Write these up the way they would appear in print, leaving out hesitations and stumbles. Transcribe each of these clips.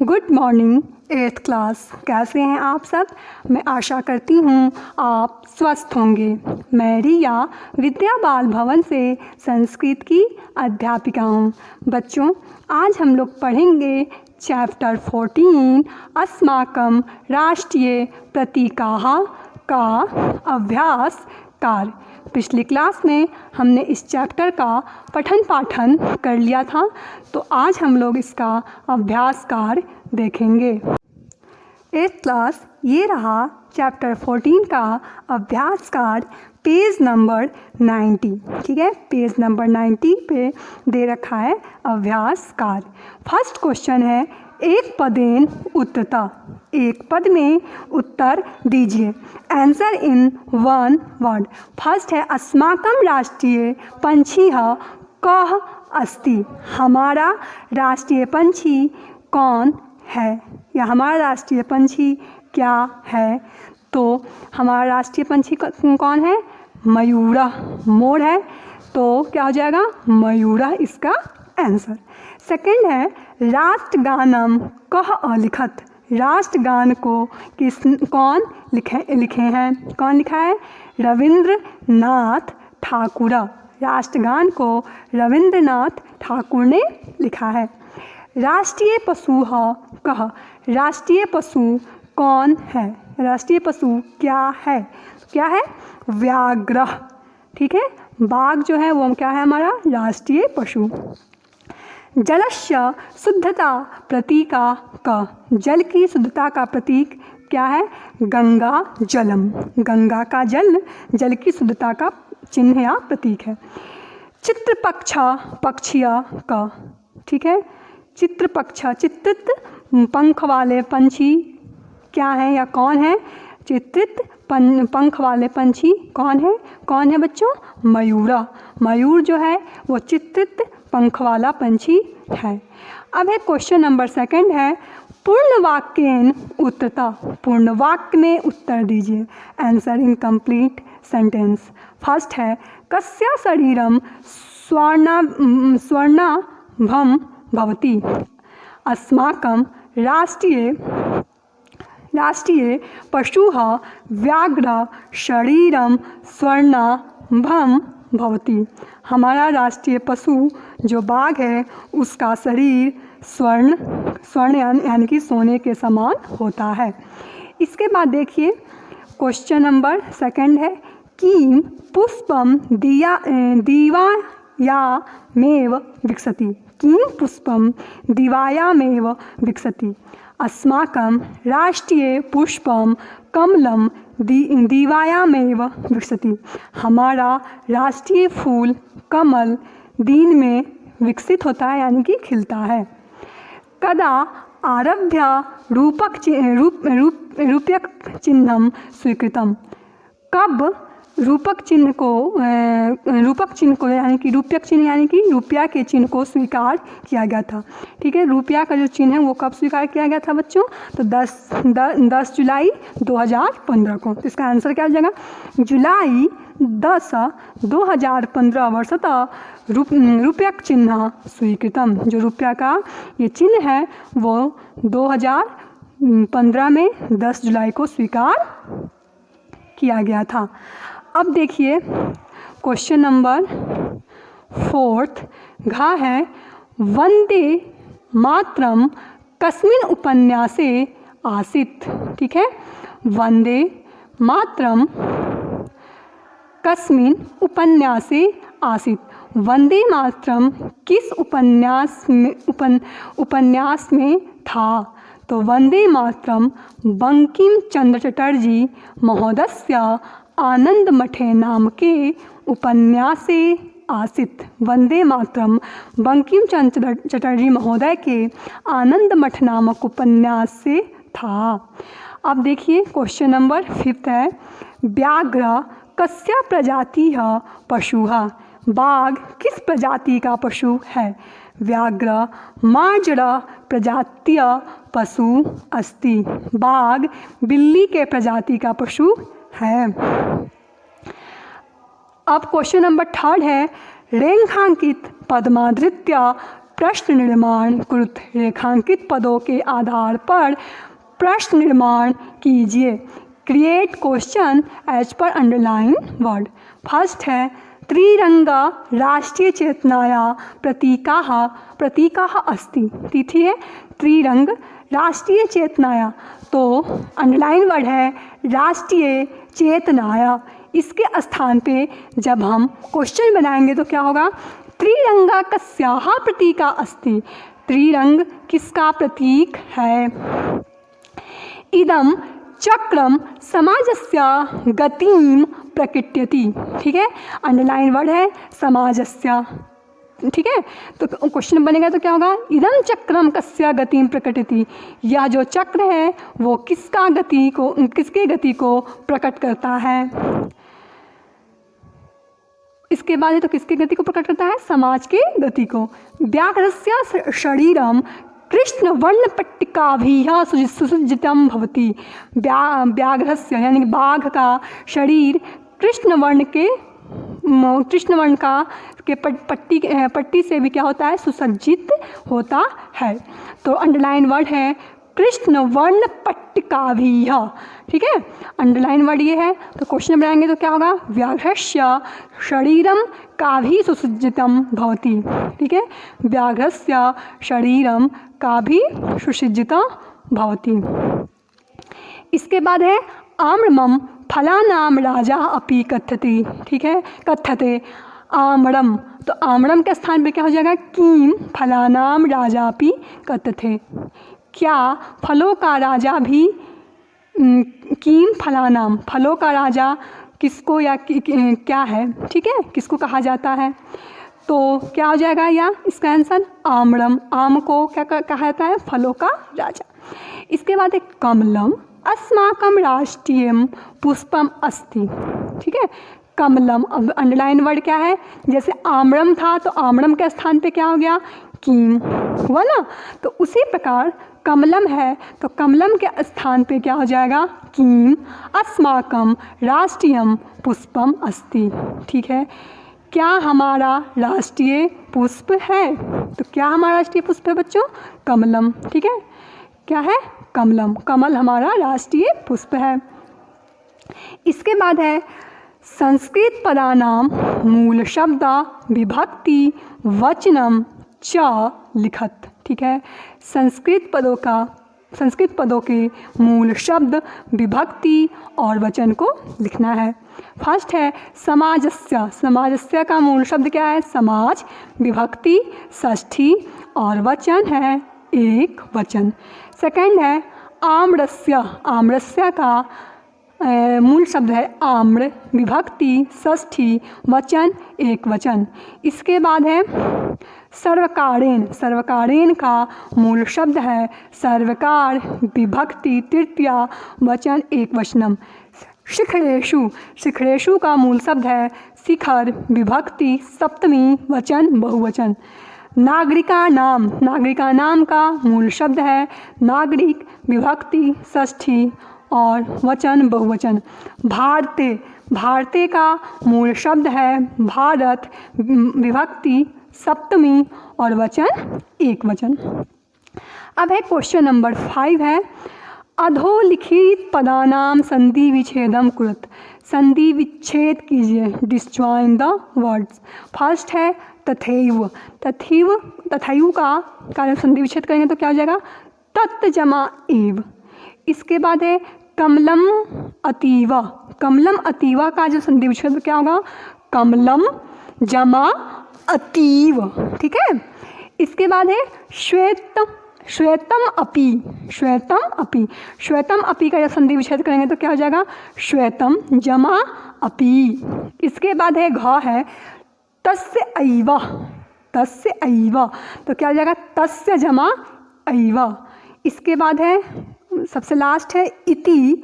Good morning 8th class. कैसे हैं आप सब? मैं आशा करती हूँ आप स्वस्थ होंगे। मैं रिया विद्या बाल भवन से संस्कृत की अध्यापिका हूँ। बच्चों, आज हम लोग पढ़ेंगे चैप्टर 14 अस्माकं राष्ट्रीय प्रतीकाः का अभ्यास कार्य। पिछली क्लास में हमने इस चैप्टर का पठन पाठन कर लिया था, तो आज हम लोग इसका अभ्यास कार्य देखेंगे। 8th क्लास, ये रहा चैप्टर 14 का अभ्यास कार्य, पेज नंबर 90। ठीक है, पेज नंबर 90 पे दे रखा है अभ्यास कार्य। फर्स्ट क्वेश्चन है, एक पदेन उत्तरता। एक पद में उत्तर दीजिए। Answer in one word. First है अस्माकं राष्ट्रीय पंछी कः अस्ति। हमारा राष्ट्रीय पंछी कौन है, या हमारा राष्ट्रीय पंछी क्या है? तो हमारा राष्ट्रीय पंछी कौन है? मयूरा। मोर है तो क्या हो जाएगा? मयूरा इसका आंसर। सेकंड है, राष्ट्रगानम कः अलिखत। राष्ट्रगान को कौन लिखे हैं? कौन लिखा है? रविंद्रनाथ ठाकुर। राष्ट्रगान को रविंद्रनाथ ठाकुर ने लिखा है। राष्ट्रीय पशु कः। राष्ट्रीय पशु कौन है? राष्ट्रीय पशु क्या है? क्या है? व्याघ्र। ठीक है, बाघ जो है वो क्या है? हमारा राष्ट्रीय पशु। जलस्य शुद्धता प्रतीका का। जल की शुद्धता का प्रतीक क्या है? गंगा जलम। गंगा का जल जल की शुद्धता का चिन्ह या प्रतीक है। चित्रपक्ष पक्षिया का। ठीक है, चित्रपक्ष चित्रित पंख वाले पंछी क्या है या कौन है? चित्रित पंख वाले पंछी कौन है? कौन है बच्चों? मयूरा। मयूर जो है वो चित्रित पंख वाला पंछी है। अब है क्वेश्चन नंबर सेकंड है, पूर्ण वाक्येन उत्तरता। पूर्ण वाक्य में उत्तर दीजिए। Answer in complete sentence. First है, कस्य शरीरम स्वर्णाभं भवति। अस्माकं राष्ट्रीय पशुः व्याघ्र शरीरम स्वर्णाभं भवति। हमारा राष्ट्रीय पशु जो बाघ है उसका शरीर स्वर्ण यानी कि सोने के समान होता है। इसके बाद देखिए क्वेश्चन नंबर सेकंड है, किम पुष्पम दिवायामेव विकसति। किम पुष्पम दिवायामेव विकसति। अस्माकं राष्ट्रीय पुष्पम कमलम दिवायामेव विकसति। हमारा राष्ट्रीय फूल कमल दिन में विकसित होता है यानी कि खिलता है। कदा आरभ्य रूपक चिन्हम स्वीकृतम। कब रूपक चिन्ह को यानी कि रूपक चिन्ह यानी कि रुपया के चिन्ह को स्वीकार किया गया था। ठीक है, रुपया का जो चिन्ह है वो कब स्वीकार किया गया था बच्चों? तो 10 जुलाई 2015 को। तो इसका आंसर क्या हो जाएगा? जुलाई 10 2015 वर्षतः रूपक चिन्ह स्वीकृतम। जो रुपया का ये चिन्ह है वो 2015 में 10 जुलाई को स्वीकार किया गया था। अब देखिए क्वेश्चन नंबर 4th घा है, वंदे मातरम कस्मिन् उपन्यासे आसीत्। ठीक है, वंदे मातरम कस्मिन् उपन्यासे आसीत्। वंदे मातरम किस उपन्यास में था? तो वंदे मातरम बंकिम चंद्र चटर्जी महोदयस्य आनंद मठे नाम के उपन्यासे आसीत्। वंदे मातरम बंकिम चंद्र चटर्जी महोदय के आनंद मठ नामक उपन्यास से था। अब देखिए क्वेश्चन नंबर 5th है, व्याघ्र कस्य प्रजातिः पशुः। बाघ किस प्रजाति का पशु है? व्याघ्र मार्जर प्रजातीय पशु अस्ति। बाघ बिल्ली के प्रजाति का पशु है। अब क्वेश्चन नंबर 3rd है, रेखांकित पद्माधृत्य प्रश्न निर्माण कुरुत। रेखांकित पदों के आधार पर प्रश्न निर्माण कीजिए। Create question as per underline word. First है त्रिरंगा राष्ट्रीय चेतनाया प्रतीकाः अस्ति। तिथि है त्रिरंग राष्ट्रीय चेतनाया, तो अंडरलाइन वर्ड है राष्ट्रीय चेतनाया। इसके स्थान पे जब हम क्वेश्चन बनाएंगे तो क्या होगा, त्रिरंगा कस्याः प्रतीका अस्ति। त्रिरंग किसका प्रतीक है। इदं चक्रम समाजस्य गतिम प्रकटयति। ठीक है, अंडरलाइन वर्ड है समाजस्य। ठीक है, तो क्वेश्चन बनेगा तो क्या होगा, इदं चक्रम कस्य गतिम प्रकटयति। यह जो चक्र है वो किसके गति को प्रकट करता है। इसके बाद है तो किसकी गति को प्रकट करता है, समाज के गति को। व्याघ्रस्य शरीरम कृष्ण वर्ण पट्टिकाभिः सुसज्जितं भवति। व्याघ्रस्य यानी कि बाघ का शरीर कृष्ण वर्ण के पट्टी से भी क्या होता है, सुसज्जित होता है। तो अंडरलाइन वर्ड है कृष्ण वर्ण पट्टिकाभिः। ठीक है, अंडरलाइन वर्ड ये है। तो क्वेश्चन बनाएंगे तो क्या होगा, व्याघ्रस्य शरीरम काभिः सुसज्जितं भवति। ठीक है, व्याघ्रस्य शरीरम काभिः सुसज्जितं भवति। इसके बाद है आम्रमं फलानां राजा अपि कथ्यते। ठीक है, कथ्यते आम्रम, तो आम्रम के स्थान पे क्या हो जाएगा, किम फलानां राजा अपि कथ्यते। क्या फलों का राजा भी, किम फलानाम, फलों का राजा किसको या क्या है। ठीक है, किसको कहा जाता है, तो क्या हो जाएगा या इसका आंसर आम्रम। आम को क्या कहा जाता है, फलों का राजा। इसके बाद एक कमलम अस्माकं राष्ट्रीयम पुष्पम अस्ति। ठीक है, कमलम, अब अंडरलाइन वर्ड क्या है, जैसे आम्रम था तो आम्रम के स्थान पे क्या हो गया, कीम हुआ ना। तो उसी प्रकार कमलम है तो कमलम के स्थान पे क्या हो जाएगा, कीम। अस्माकं राष्ट्रीयम पुष्पम अस्ति। ठीक है, क्या हमारा राष्ट्रीय पुष्प है, तो क्या हमारा राष्ट्रीय पुष्प है बच्चों, कमलम। ठीक है, क्या है, कमलम, कमल हमारा राष्ट्रीय पुष्प है। इसके बाद है संस्कृत पदानाम मूल शब्दा विभक्ति वचनम च लिखत। ठीक है, संस्कृत पदों के मूल शब्द विभक्ति और वचन को लिखना है। फर्स्ट है समाजस्य। समाजस्य का मूल शब्द क्या है, समाज, विभक्ति षष्ठी और वचन है एक वचन। सेकंड है आम्रस्य। आम्रस्य का मूल शब्द है आम्र, विभक्ति षष्ठी वचन एक वचन। इसके बाद है सर्वकारेण। सर्वकारेण का मूल शब्द है सर्वकार, विभक्ति तृतीया वचन एक वचनम। शिखरेषु। शिखरेषु का मूल शब्द है शिखर, विभक्ति सप्तमी वचन बहुवचन। नागरिका नाम। नागरिका नाम का मूल शब्द है नागरिक, विभक्ति षष्ठी और वचन बहुवचन। भारते। भारते का मूल शब्द है भारत, विभक्ति सप्तमी और वचन एक वचन। अब है क्वेश्चन नंबर 5 है अधोलिखित पदानाम संधि विच्छेदम कुरुत। संधि विच्छेद कीजिए, डिस्जॉइन द वर्ड्स। फर्स्ट है तथैव। तथैव का कार्य संधि विच्छेद करेंगे तो क्या हो जाएगा, तत् जमा एव। इसके बाद है कमलम अतीव। कमलम अतीव का जो संधि विच्छेद क्या होगा, कमलम जमा अतीव। ठीक है, इसके बाद है श्वेतम अपि। श्वेतम अपि। श्वेतम अपि का जब संधि विच्छेद करेंगे तो क्या हो जाएगा, श्वेतम जमा अपि। इसके बाद है घ है तस्य ऐव। तस्य ऐव तो क्या हो जाएगा, तस्य जमा ऐव। इसके बाद है सबसे लास्ट है इति,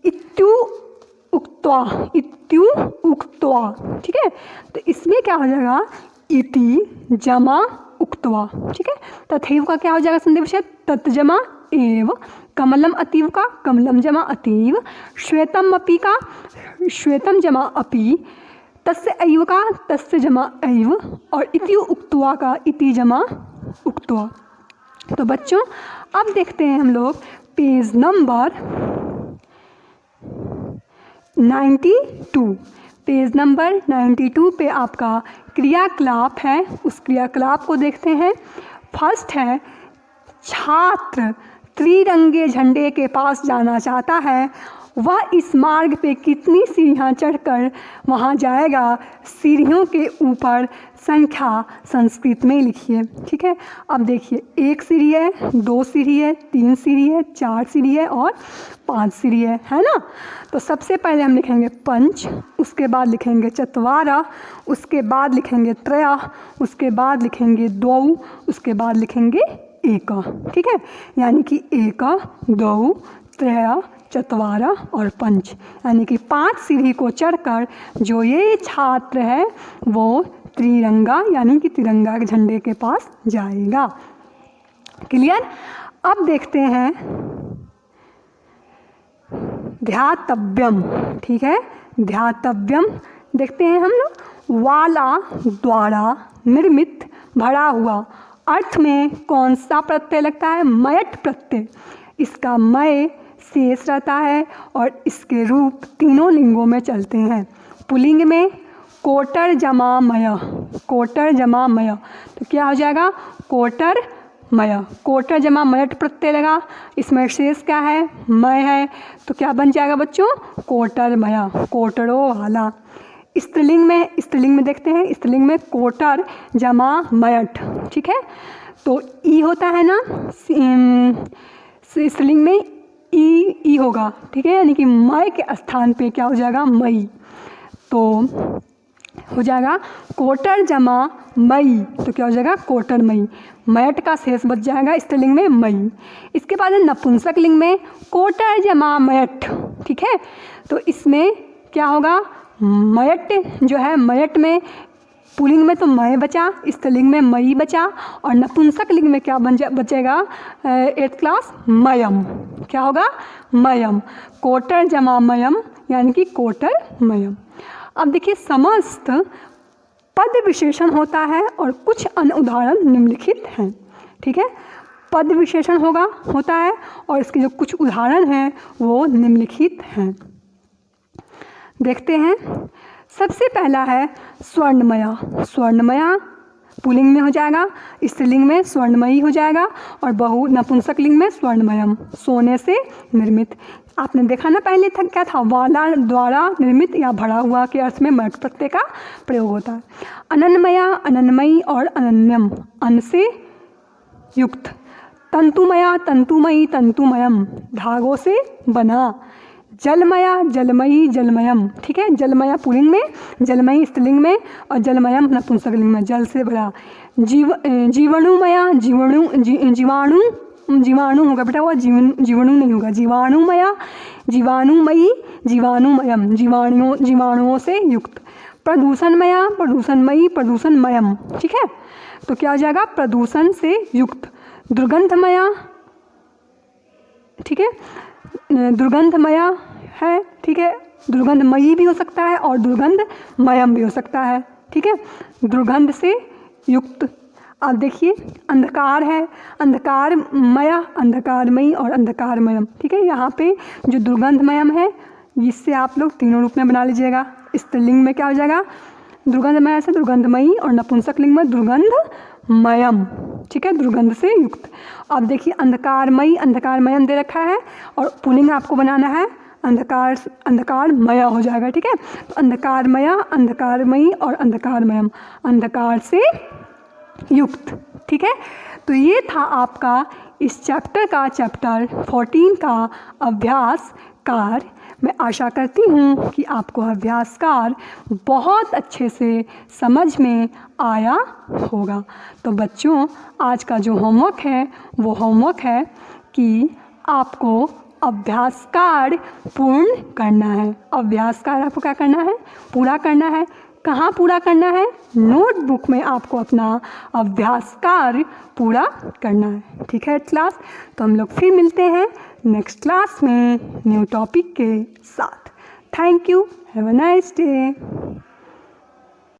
इत्यु उक्त्वा। इत्यु उक्त्वा। ठीक है, तो इसमें क्या हो जाएगा, इति जमा उक्त्वा। ठीक है, तथैव का क्या हो जाएगा संधि विच्छेद, तत् जमा एव। कमलम अतीव का कमलम जमा अतीव। श्वेतम अपि का श्वेतम जमा अपि। तस्य ऐव का तस्य जमा ऐव। और इति उक्त्वा का इति जमा उक्त्वा। तो बच्चों अब देखते हैं हम लोग पेज नंबर 92। पेज नंबर 92 पे आपका क्रियाकलाप है, उस क्रियाकलाप को देखते हैं। फर्स्ट है, छात्र त्रिरंगे झंडे के पास जाना चाहता है, वह इस मार्ग पे कितनी सीढ़ियाँ चढ़कर वहाँ जाएगा, सीढ़ियों के ऊपर संख्या संस्कृत में लिखिए। ठीक है, अब देखिए 1 सीढ़ी है, 2 सीढ़ी है, 3 सीढ़ी है, 4 सीढ़ी है और 5 सीढ़ी है ना। तो सबसे पहले हम लिखेंगे पंच, उसके बाद लिखेंगे चत्वारा, उसके बाद लिखेंगे त्रया, उसके बाद लिखेंगे द्वौ, उसके बाद लिखेंगे एक। ठीक है, यानी कि 1, 2, त्रय, चत्वारा और पंच, यानी कि 5 सीढ़ी को चढ़कर जो ये छात्र है वो त्रिरंगा यानी कि तिरंगा के झंडे के पास जाएगा। क्लियर। अब देखते हैं ध्यातव्यम। ठीक है, ध्यातव्यम देखते हैं हम लोग। वाला द्वारा निर्मित भरा हुआ, अर्थ में कौन सा प्रत्यय लगता है, मयट प्रत्यय। इसका मय शेष रहता है और इसके रूप तीनों लिंगों में चलते हैं। पुल्लिंग में कोटर जमा मय, कोटर जमा मय, तो क्या हो जाएगा कोटर मय। कोटर जमा मयट प्रत्यय लगा, इसमें शेष क्या है, मय है, तो क्या बन जाएगा बच्चों, कोटर मय, कोटरो वाला। स्त्रीलिंग में देखते हैं, स्त्रीलिंग में कोटर जमा मयट। ठीक है, तो ई होता है ना, स्त्रीलिंग में ई होगा। ठीक है, यानी कि मय के स्थान पे क्या हो जाएगा, मई, तो हो जाएगा कोटर जमा मई, तो क्या हो जाएगा कोटर मई। मयट का शेष बच जाएगा स्त्रीलिंग में मई। इसके बाद नपुंसक लिंग में कोटर जमा मयट। ठीक है, तो इसमें क्या होगा, मयट जो है, मयट में पुल्लिंग में तो मय बचा, स्त्रीलिंग में मई बचा, और नपुंसक लिंग में क्या बचेगा 8th क्लास, मयम। क्या होगा, मयम, कोटर जमा मयम, यानी कि कोटर मयम। अब देखिए समस्त पद विशेषण होता है और कुछ अन्य उदाहरण निम्नलिखित हैं। ठीक है, पद विशेषण होता है और इसके जो कुछ उदाहरण हैं वो निम्नलिखित हैं। देखते हैं, सबसे पहला है स्वर्णमया। स्वर्णमया पुल्लिंग में हो जाएगा, स्त्रीलिंग में स्वर्णमयी हो जाएगा और बहु नपुंसक लिंग में स्वर्णमयम, सोने से निर्मित। आपने देखा ना पहले था क्या था, वाला द्वारा निर्मित या भरा हुआ के अर्थ में मयट प्रत्यय का प्रयोग होता है। अनन्मया, अनन्मयी और अनन्यम, अन से युक्त। तंतुमया, तंतुमयी, तंतुमयम, धागों से बना। जलमया, जलमयी, जलमयम। ठीक है, जलमया पुल्लिंग में, जलमयी स्त्रीलिंग में और जलमयम नपुंसक लिंग में, जल से भरा। जीवाणुमया, जीवाणु जीवाणु होगा बेटा, वो जीवाणु नहीं होगा, जीवाणुमया, जीवाणुमयी, जीवाणुमयम, जीवाणुओं से युक्त। प्रदूषणमया, प्रदूषणमयी, प्रदूषणमयम। ठीक है, तो क्या हो जाएगा, प्रदूषण से युक्त। दुर्गंधमया, ठीक है, दुर्गंधमया है। ठीक है, दुर्गंधमयी भी हो सकता है और दुर्गंधमयम भी हो सकता है। ठीक है, दुर्गंध से युक्त। अब देखिए अंधकार है, अंधकारमया, अंधकारमयी और अंधकारमयम। ठीक है, यहाँ पे जो दुर्गंधमयम है इससे आप लोग तीनों रूप में बना लीजिएगा। स्त्रीलिंग में क्या हो जाएगा, दुर्गंधमय से दुर्गंधमयी और नपुंसक लिंग में दुर्गंधमयम। ठीक है, दुर्गंध से युक्त। अब देखिए अंधकारमयी, अंधकारमयम दे रखा है और पुल्लिंग आपको बनाना है, अंधकारमया हो जाएगा। ठीक है, तो अंधकारमया, अंधकारमयी और अंधकारमयम, अंधकार से युक्त। ठीक है, तो ये था आपका इस चैप्टर 14 का अभ्यास कार्य। मैं आशा करती हूँ कि आपको अभ्यास कार्य बहुत अच्छे से समझ में आया होगा। तो बच्चों आज का जो होमवर्क है वो होमवर्क है कि आपको अभ्यास कार्य पूर्ण करना है। अभ्यास कार्य आपको क्या करना है, पूरा करना है। कहाँ पूरा करना है, नोटबुक में आपको अपना अभ्यास कार्य पूरा करना है। ठीक है क्लास, तो हम लोग फिर मिलते हैं नेक्स्ट क्लास में न्यू टॉपिक के साथ। Thank you, have a nice day.